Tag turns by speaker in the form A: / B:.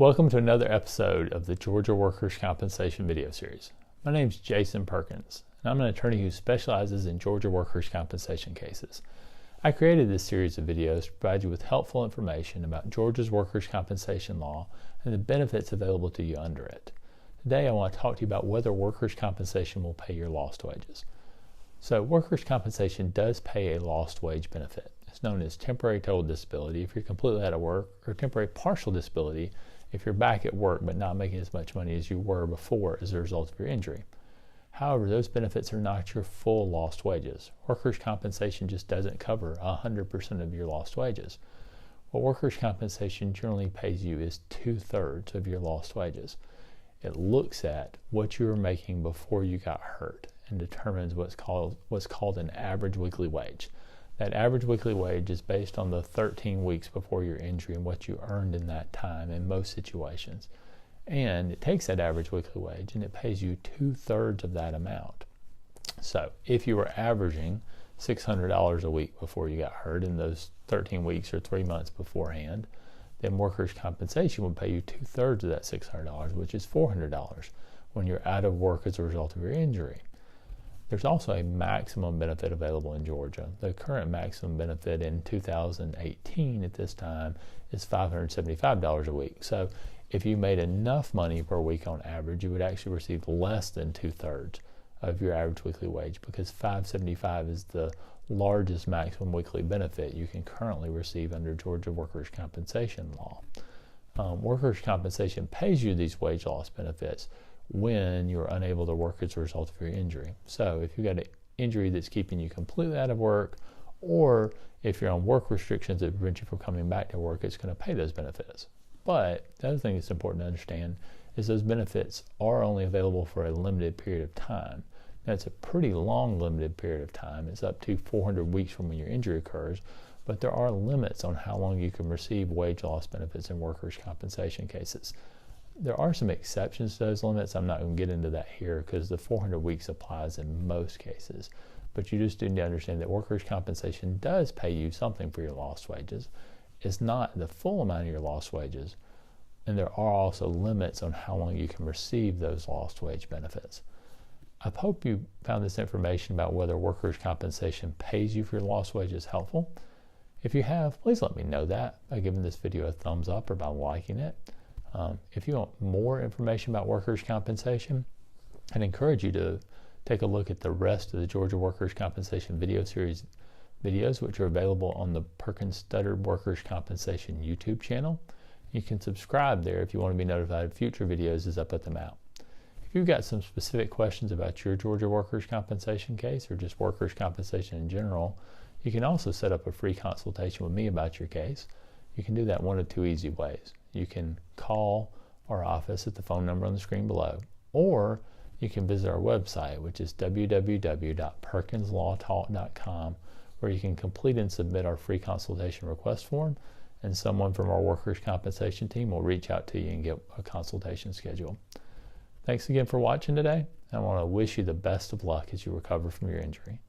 A: Welcome to another episode of the Georgia Workers' Compensation video series. My name is Jason Perkins, and I'm an attorney who specializes in Georgia workers' compensation cases. I created this series of videos to provide you with helpful information about Georgia's workers' compensation law and the benefits available to you under it. Today I want to talk to you about whether workers' compensation will pay your lost wages. So workers' compensation does pay a lost wage benefit. It's known as temporary total disability if you're completely out of work, or temporary partial disability if you're back at work but not making as much money as you were before as a result of your injury. However, those benefits are not your full lost wages. Workers' compensation just doesn't cover 100% of your lost wages. What workers' compensation generally pays you is 2/3 of your lost wages. It looks at what you were making before you got hurt and determines what's called an average weekly wage. That average weekly wage is based on the 13 weeks before your injury and what you earned in that time in most situations. And it takes that average weekly wage and it pays you 2/3 of that amount. So if you were averaging $600 a week before you got hurt in those 13 weeks or 3 months beforehand, then workers' compensation would pay you 2/3 of that $600, which is $400 when you're out of work as a result of your injury. There's also a maximum benefit available in Georgia. The current maximum benefit in 2018 at this time is $575 a week. So if you made enough money per week on average, you would actually receive less than 2/3 of your average weekly wage, because $575 is the largest maximum weekly benefit you can currently receive under Georgia workers' compensation law. Workers' compensation pays you these wage loss benefits when you're unable to work as a result of your injury. So if you've got an injury that's keeping you completely out of work, or if you're on work restrictions that prevent you from coming back to work, it's going to pay those benefits. But the other thing that's important to understand is those benefits are only available for a limited period of time. Now, it's a pretty long limited period of time. It's up to 400 weeks from when your injury occurs, but there are limits on how long you can receive wage loss benefits in workers' compensation cases. There are some exceptions to those limits. I'm not going to get into that here because the 400 weeks applies in most cases. But you just need to understand that workers' compensation does pay you something for your lost wages. It's not the full amount of your lost wages, and there are also limits on how long you can receive those lost wage benefits. I hope you found this information about whether workers' compensation pays you for your lost wages helpful. If you have, please let me know that by giving this video a thumbs up or by liking it. If you want more information about workers' compensation, I'd encourage you to take a look at the rest of the Georgia Workers' Compensation video series videos, which are available on the Perkins Studdard Workers' Compensation YouTube channel. You can subscribe there if you want to be notified of future videos as I put them out. If you've got some specific questions about your Georgia workers' compensation case or just workers' compensation in general, you can also set up a free consultation with me about your case. You can do that one of two easy ways. You can call our office at the phone number on the screen below, or you can visit our website, which is www.perkinslawtalk.com, where you can complete and submit our free consultation request form, and someone from our workers' compensation team will reach out to you and get a consultation scheduled. Thanks again for watching today. I want to wish you the best of luck as you recover from your injury.